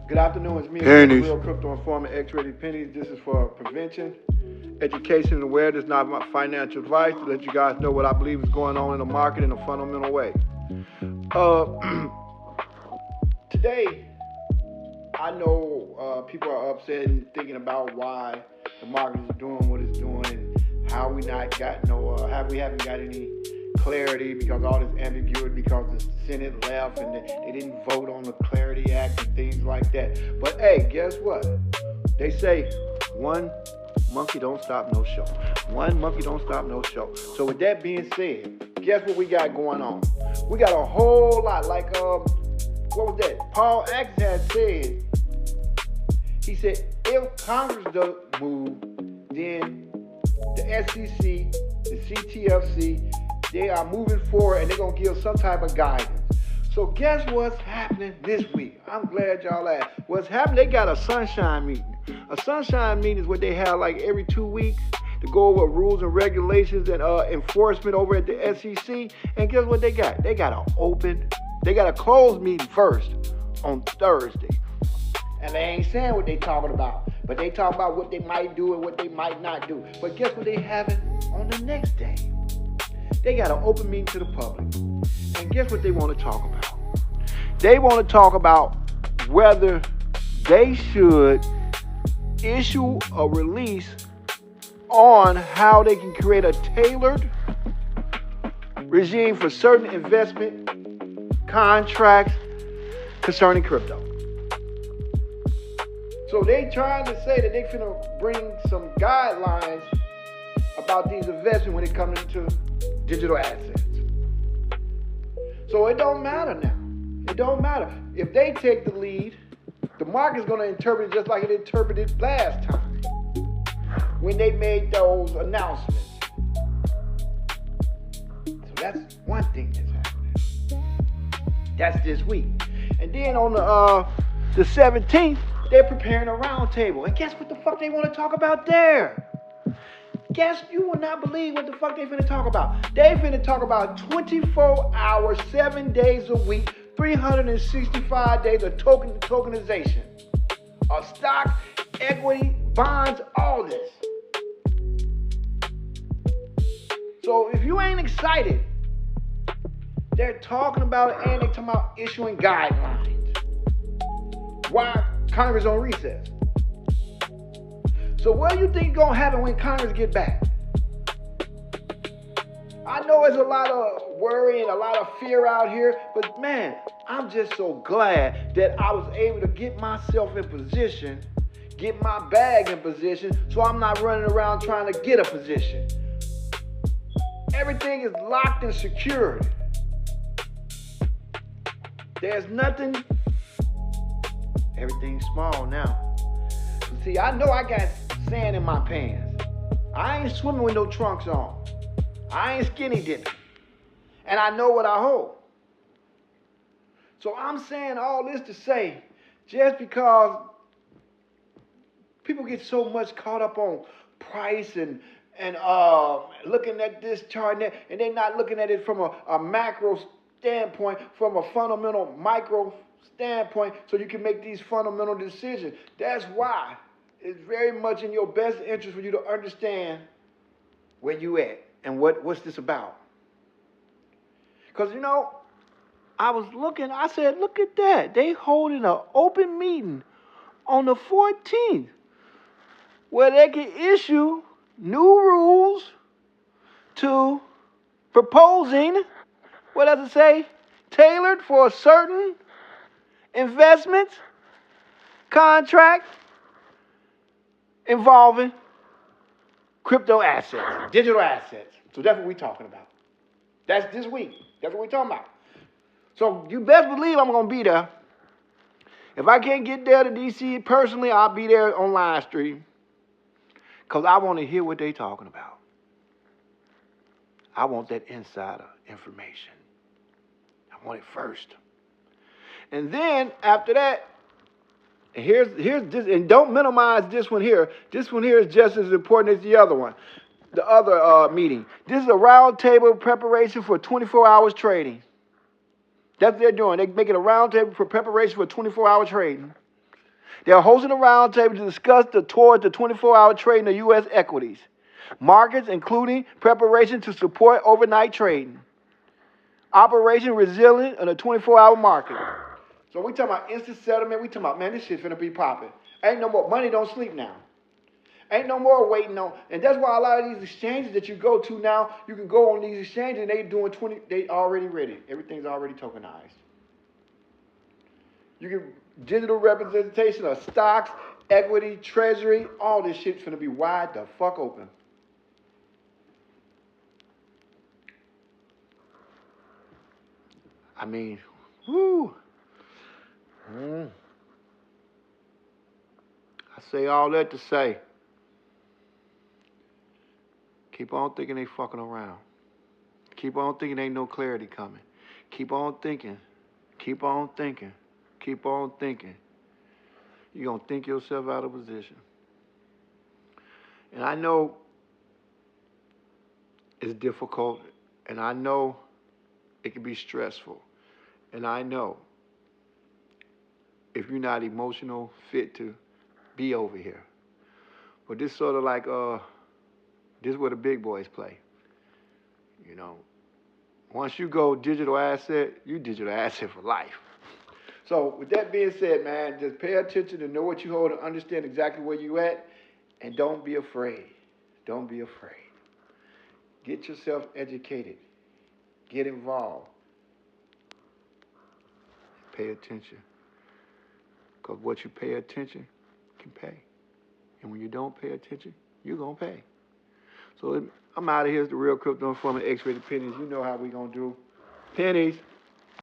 Good afternoon. It's me again, the Pennies. Real Crypto Informant, X-Rated Pennies. This is for prevention, education, and awareness, not my financial advice, to let you guys know what I believe is going on in the market in a fundamental way. Today, I know people are upset and thinking about why the market is doing what it's doing and how we haven't got any clarity because all this ambiguity because the Senate left and they didn't vote on the Clarity Act and things like that. But hey, guess what? They say one monkey don't stop no show. One monkey don't stop no show. So with that being said, guess what we got going on? We got a whole lot like what was that? Paul Axe had said. He said if Congress doesn't move, then the SEC, the CTFC, they are moving forward and they're going to give some type of guidance. So guess what's happening this week? I'm glad y'all asked. What's happening, they got a sunshine meeting. A sunshine meeting is what they have like every 2 weeks to go over rules and regulations and enforcement over at the SEC. And guess what they got? They got a closed meeting first on Thursday. And they ain't saying what they talking about. But they talk about what they might do and what they might not do. But guess what they having on the next day? They got an open meeting to the public. And guess what they want to talk about? They want to talk about whether they should issue a release on how they can create a tailored regime for certain investment contracts concerning crypto. So they trying to say that they finna bring some guidelines about these investments when it comes into digital assets. So it don't matter now. It don't matter. If they take the lead, the market's going to interpret it just like it interpreted last time when they made those announcements. So that's one thing that's happening. That's this week. And then on the 17th, they're preparing a roundtable. And guess what the fuck they want to talk about there? Guess you will not believe what the fuck they finna talk about. They finna talk about 24 hours, 7 days a week, 365 days of tokenization. Of stock, equity, bonds, all this. So if you ain't excited, they're talking about it and they're talking about issuing guidelines. Why Congress on recess? So what do you think gonna happen when Congress get back? I know there's a lot of worry and a lot of fear out here, but man, I'm just so glad that I was able to get myself in position, get my bag in position, so I'm not running around trying to get a position. Everything is locked and secured. There's nothing, everything's small now. See, I know I got sand in my pants. I ain't swimming with no trunks on. I ain't skinny dipping. And I know what I hold. So I'm saying all this to say, just because people get so much caught up on price and looking at this chart and they're not looking at it from a macro standpoint, from a fundamental micro standpoint, so you can make these fundamental decisions. That's why it's very much in your best interest for you to understand where you at and what's this about. Because, I was looking, I said, look at that. They holding an open meeting on the 14th where they can issue new rules to proposing, what does it say? Tailored for a certain investment contract involving crypto assets, digital assets. So that's what we're talking about. That's this week. That's what we're talking about. So you best believe I'm going to be there. If I can't get there to D.C. personally, I'll be there on live stream because I want to hear what they're talking about. I want that insider information. I want it first. And then after that, here's this, and don't minimize this one here. This one here is just as important as the other one, the other meeting. This is a roundtable preparation for 24 hours trading. That's what they're doing. They're making a roundtable for preparation for 24 hour trading. They're hosting a roundtable to discuss towards the 24-hour trading of U.S. equities markets, including preparation to support overnight trading, Operation Resilient in a 24-hour market. So we talking about instant settlement. We talking about, man, this shit's finna be popping. Ain't no more money. Don't sleep now. Ain't no more waiting on. And that's why a lot of these exchanges that you go to now, you can go on these exchanges and they doing 20. They already ready. Everything's already tokenized. You can digital representation of stocks, equity, treasury. All this shit's finna be wide the fuck open. I mean, whoo. I say all that to say, keep on thinking they fucking around. Keep on thinking ain't no clarity coming. Keep on thinking. Keep on thinking. Keep on thinking. You're going to think yourself out of position. And I know it's difficult, and I know it can be stressful. And I know if you're not emotional fit to be over here. But this sort of like, this is where the big boys play. You know, once you go digital asset, you digital asset for life. So with that being said, man, just pay attention and know what you hold and understand exactly where you at, and don't be afraid. Don't be afraid. Get yourself educated. Get involved. Pay attention. Because what you pay attention can pay. And when you don't pay attention, you're going to pay. So I'm out of here. It's the Real Crypto Informant, X-Rated Pennies. You know how we going to do. Pennies.